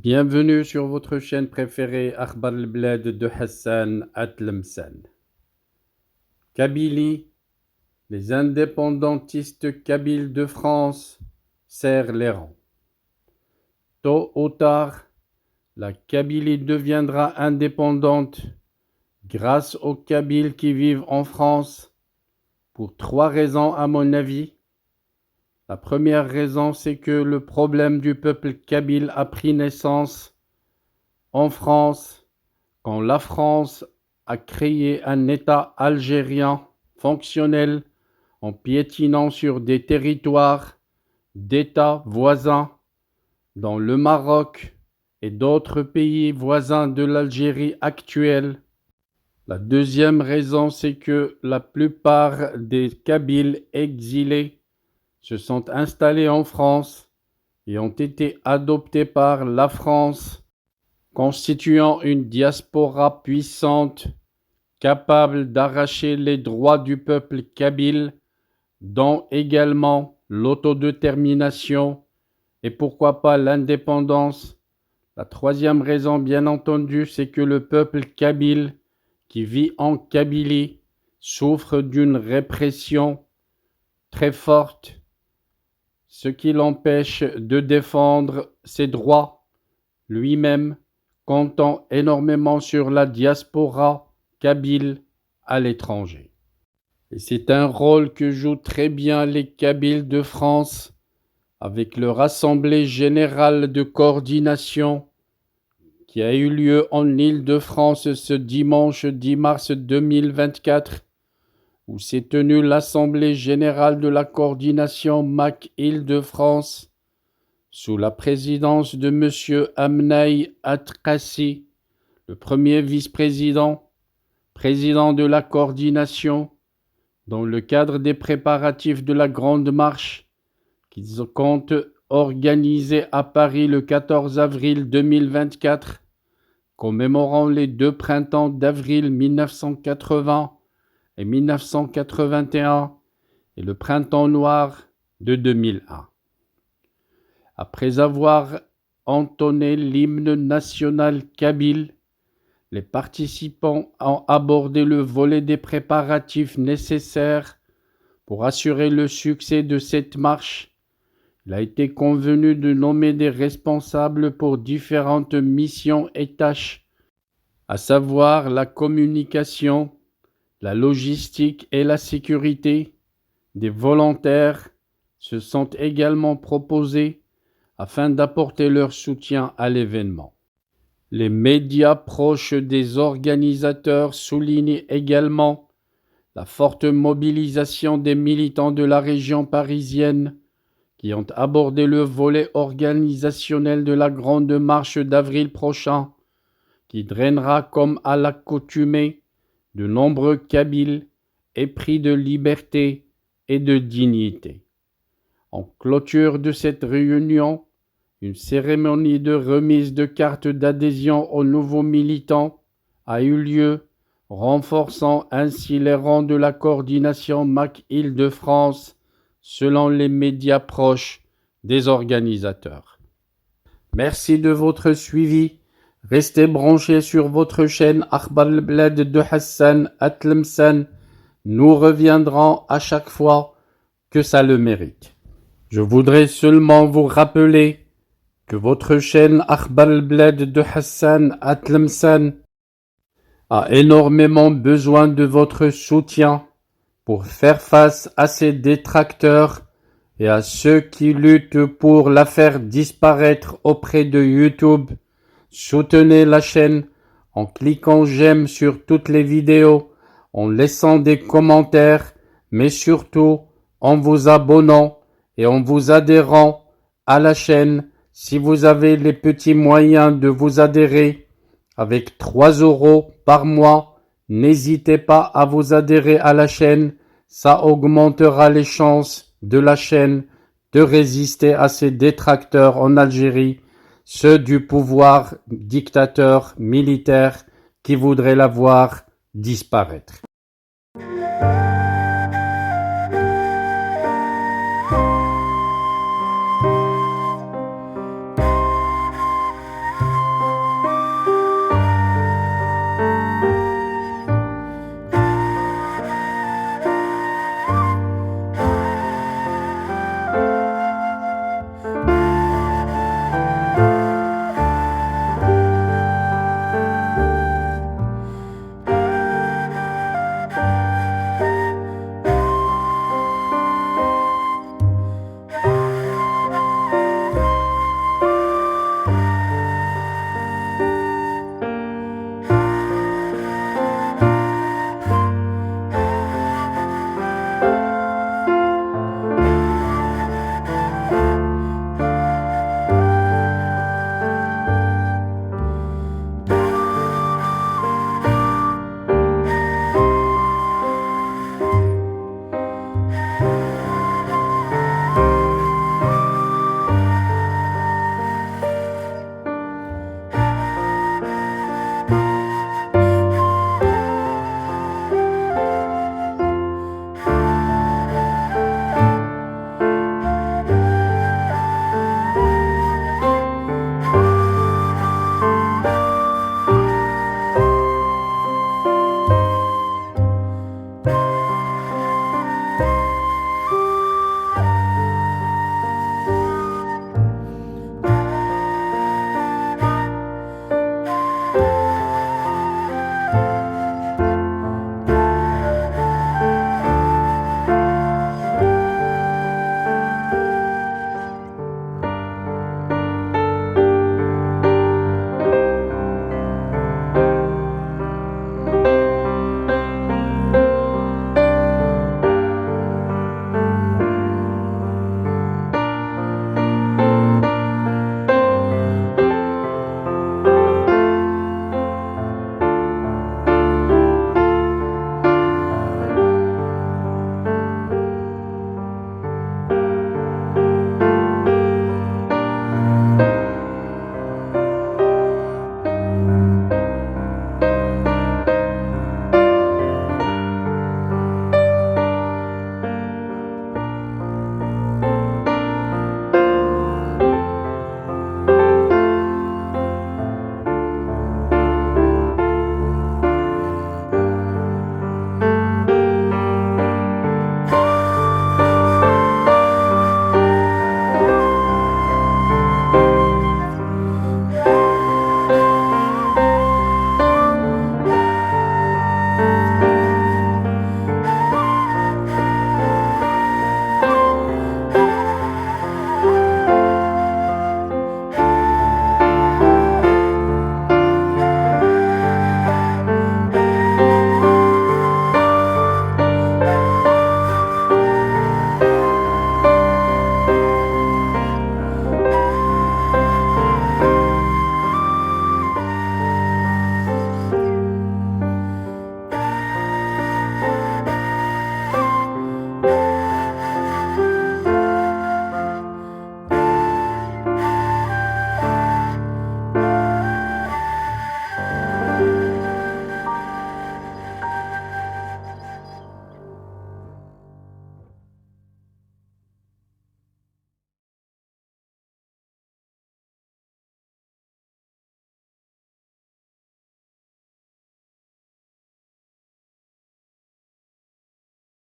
Bienvenue sur votre chaîne préférée Akhbar al-Blad de Hassan Atlemsan. Kabylie, les indépendantistes kabyles de France serrent les rangs. Tôt ou tard, la Kabylie deviendra indépendante grâce aux Kabyles qui vivent en France pour 3 raisons à mon avis. La première raison, c'est que le problème du peuple kabyle a pris naissance en France quand la France a créé un État algérien fonctionnel en piétinant sur des territoires d'États voisins dans le Maroc et d'autres pays voisins de l'Algérie actuelle. La deuxième raison, c'est que la plupart des Kabyles exilés se sont installés en France et ont été adoptés par la France, constituant une diaspora puissante capable d'arracher les droits du peuple kabyle, dont également l'autodétermination et pourquoi pas l'indépendance. La troisième raison, bien entendu, c'est que le peuple kabyle qui vit en Kabylie souffre d'une répression très forte, ce qui l'empêche de défendre ses droits lui-même, comptant énormément sur la diaspora kabyle à l'étranger. Et c'est un rôle que jouent très bien les Kabyles de France avec leur assemblée générale de coordination qui a eu lieu en Île-de-France ce dimanche 10 mars 2024, où s'est tenue l'assemblée générale de la coordination MAC Île-de-France sous la présidence de M. Amnaï Atkassi, le premier vice-président, président de la coordination, dans le cadre des préparatifs de la Grande Marche qu'ils comptent organiser à Paris le 14 avril 2024, commémorant les 2 printemps d'avril 1980 et 1981 et le printemps noir de 2001. Après avoir entonné l'hymne national kabyle, les participants ont abordé le volet des préparatifs nécessaires pour assurer le succès de cette marche. Il a été convenu de nommer des responsables pour différentes missions et tâches, à savoir la communication, la logistique et la sécurité. Des volontaires se sont également proposés afin d'apporter leur soutien à l'événement. Les médias proches des organisateurs soulignent également la forte mobilisation des militants de la région parisienne qui ont abordé le volet organisationnel de la Grande Marche d'avril prochain, qui drainera comme à l'accoutumée de nombreux Kabyles épris de liberté et de dignité. En clôture de cette réunion, une cérémonie de remise de cartes d'adhésion aux nouveaux militants a eu lieu, renforçant ainsi les rangs de la coordination MAC Île-de-France selon les médias proches des organisateurs. Merci de votre suivi. Restez branchés sur votre chaîne Akhbar al-Blad de Hassan Atlemsan. Nous reviendrons à chaque fois que ça le mérite. Je voudrais seulement vous rappeler que votre chaîne Akhbar al-Blad de Hassan Atlemsan a énormément besoin de votre soutien pour faire face à ses détracteurs et à ceux qui luttent pour la faire disparaître auprès de YouTube. Soutenez la chaîne en cliquant j'aime sur toutes les vidéos, en laissant des commentaires, mais surtout en vous abonnant et en vous adhérant à la chaîne. Si vous avez les petits moyens de vous adhérer avec 3 € par mois, n'hésitez pas à vous adhérer à la chaîne. Ça augmentera les chances de la chaîne de résister à ces détracteurs en Algérie, ceux du pouvoir dictateur militaire qui voudraient la voir disparaître.